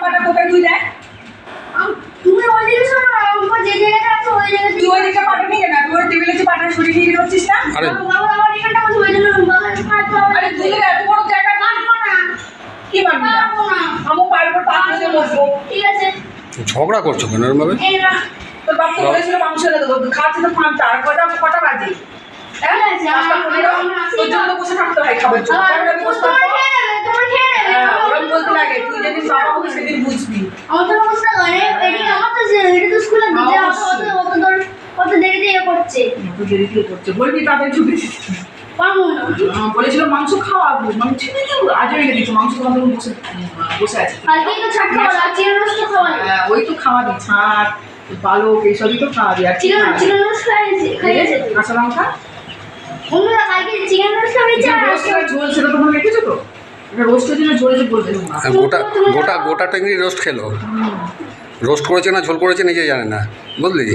কোথায় তুই দেখ তুমি ওইদিকে শোনো আমার যে জায়গাটা আছে ওই জায়গাটা তুই ওই দিকে পাটা নিয়ে না তুই ওর টেবিলে যে পাটা সরিয়ে নিয়ে যাচ্ছিস না বাবা আমার এখানটা আছে ওই জন্য আরে তুই এত বড় জায়গা পারবো না কি পারবি না পারবো না আমি পারবো পাঁচে বসবো ঠিক আছে ঝগড়া করছো কেন এরকম ভাবে? এই না তোর বাপ তো বলেছিল মাংস এনে দেবো খাচ্ছি তো পাঁচটা আর কটা বাজে ঠিক আছে তোর জন্য তো বসে থাকতে হয় খাবার জন্য আমি বসে তোমার থাকবো খেয়ে নেবে তোমার খেয়ে নেবে ওরকম বলতে লাগে তুই যেদিন বাবা হবে সেদিন বুঝবি আমার তো অবস্থা করে এদিকে আমার তো এটা তো স্কুলে দিতে কত দেরি দিয়ে করছে তুই দেরি দিয়ে করছে বলবি তাদের ছুটি পারবো না বলেছিল মাংস খাওয়াবো মানে ঠিক আছে আজও এনে দিচ্ছ মাংস খাওয়া বসে বসে আছে কালকেই তো ছাড় খাওয়া চিকেন রোস্ট খাওয়া ওই তো খাওয়াবি ছাড় পালক এইসবই তো খাওয়াবি আর চিকেন রোস্ট খাইয়েছে কাঁচা লঙ্কা অন্যরা কালকে চিকেন রোস্ট খাইয়েছে রোস্টের ঝোল সেটা তখন রেখেছো তো এটা রোস্টের জন্য ঝোলে যে বলবে তোমরা গোটা গোটা টেংরি রোস্ট খেলো। রোস্ট করেছে না ঝোল করেছে নিজে জানে না, বুঝলি?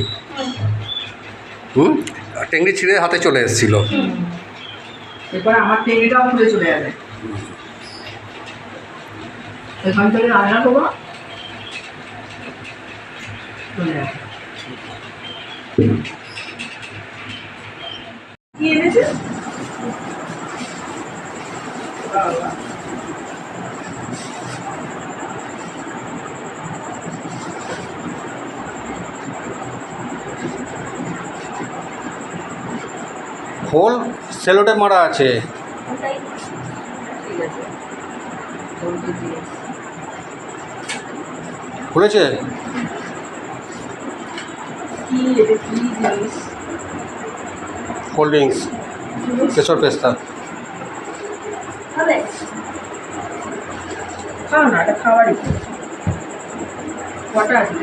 টেংরি ছিঁড়ে হাতে চলে এসেছিল। এরপরে আমার টেবিলটাও খুলে চলে যাবে এখান থেকে রান্না করবো চলে যাবে কি এনেছিস হোল সেলোটেপ মারা আছে। ঠিক আছে খুলেছে? কি এটা কি জিনিস কোল্ড ড্রিঙ্কস, কেশর পেস্তা। হবে খাও না এটা খাওয়ারই কটা আছে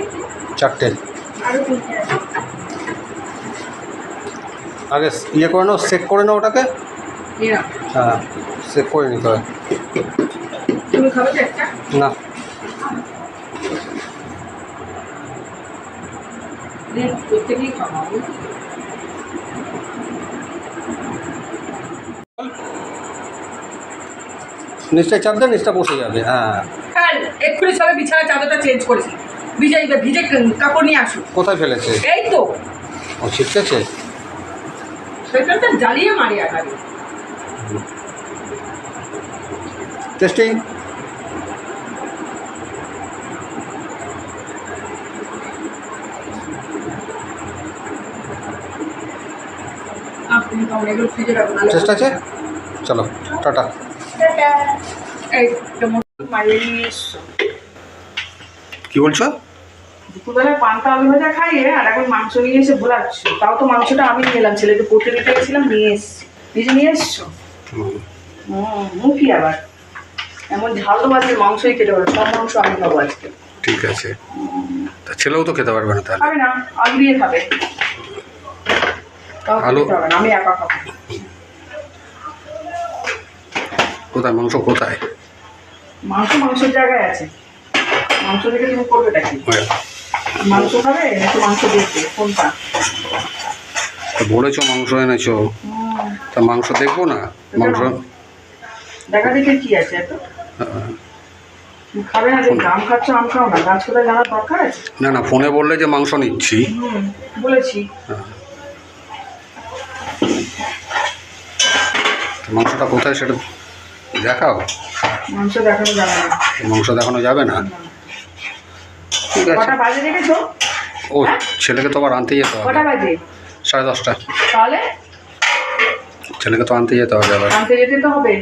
চারটে। আরো তিনটে আছে আগে ইয়ে করে নাও, সেক করে নাও ওটাকে। এরা হ্যাঁ, সেক করে নিতে হয়। তুমি খাবে তো একটা না, প্রত্যেকেই খাওয়া নিচটায় চাপ দেন, নিচটা বসে যাবে। হ্যাঁ, হ্যাঁ এক্ষুনি সবাই বিছানা চাদরটা চেঞ্জ করেছি ভিজে ভিজে কাপড় নিয়ে আসো কোথায় ফেলেছে? এই তো ও ছিটকেছে। সেটা তো জ্বালিয়ে মারি আগে টেস্টিং। আপনি তো অনেকগুলো ফ্রিজে রাখুন টেস্ট আছে? চলো টাটা। টাটা এই মারিয়ে নিয়ে এসছো কি বলছো? দুপুরবেলায় পান্তা আলু ভাজা খাইয়ে আর এখন মাংস নিয়ে এসে ভোলাচ্ছ তাও তো মাংসটা আমি নিয়ে এলাম ছেলেকে পড়তে দিতে গেছিলাম নিয়ে এসছি নিজে নিয়ে এসছো মুখি আবার এমন ঝাল তো বাজে মাংসই খেতে পারো সব মাংস আমি খাবো আজকে ঠিক আছে, তা ছেলেও তো খেতে পারবে না তাহলে। খাবে না আলু দিয়ে খাবে তাও আলু- খেতে হবে না আমি একা খাবো কোথায় মাংস? কোথায়? মাংসের জায়গায় আছে মাংস থেকে তুমি করবেটা কি ওই, মাংস খাবে নাকি মাংস দেখবে কোনটা তা বলেছো মাংস এনেছো, তা মাংস দেখবো না? মাংস দেখা দেখে কি আছে এত হ্যাঁ। তুমি খাবে না যে আম খাচ্ছ আম খাও না গাছ কোথায় জানার দরকার আছে না না, ফোনে বললে যে মাংস নিচ্ছি। বলেছি হ্যাঁ। তো মাংসটা কোথায় সেটা দেখাও। মাংস দেখানো যাবে না মাংস দেখানো যাবে না? ঠিক আছে। কটা বাজে দেখেছো ও ছেলেকে তো আবার আনতে যেতে হবে। কটা বাজে 10:30। তাহলে ছেলেকে তো আনতে যেতে হবে আবার। আনতে যেতে তো হবে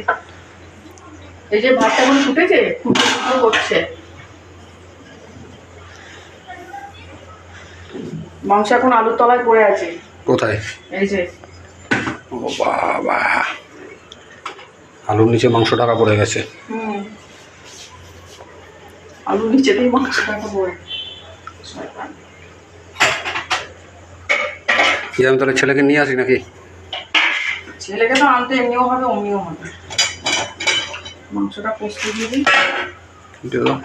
এই যে ভাতটা এখন ফুটেছে ফুটে ফুটো করছে মাংস এখন আলুর তলায় পড়ে আছে কোথায়? এই যে ও বাবা, আলুর নিচে মাংস ঢাকা পড়ে গেছে। আলুর নিচেতেই মাংস ঢাকা পড়ে কি আমি তাহলে ছেলেকে নিয়ে আসি নাকি? ছেলেকে তো আনতে এমনিও হবে অমনিও হবে মাংসটা কষতে দিয়ে দিই দিয়ে দাও।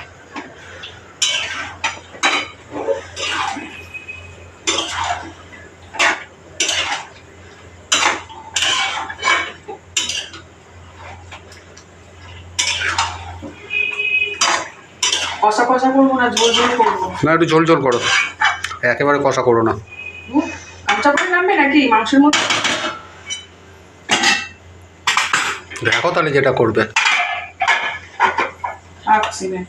কষা কষা করবো না, ঝোল ঝোল করবো। না একটু ঝোল ঝোল করো, একেবারে কষা করো না। গামছা পরে নামবে নাকি মাংসের মধ্যে? দেখো তাহলে যেটা করবে। রাখছি না।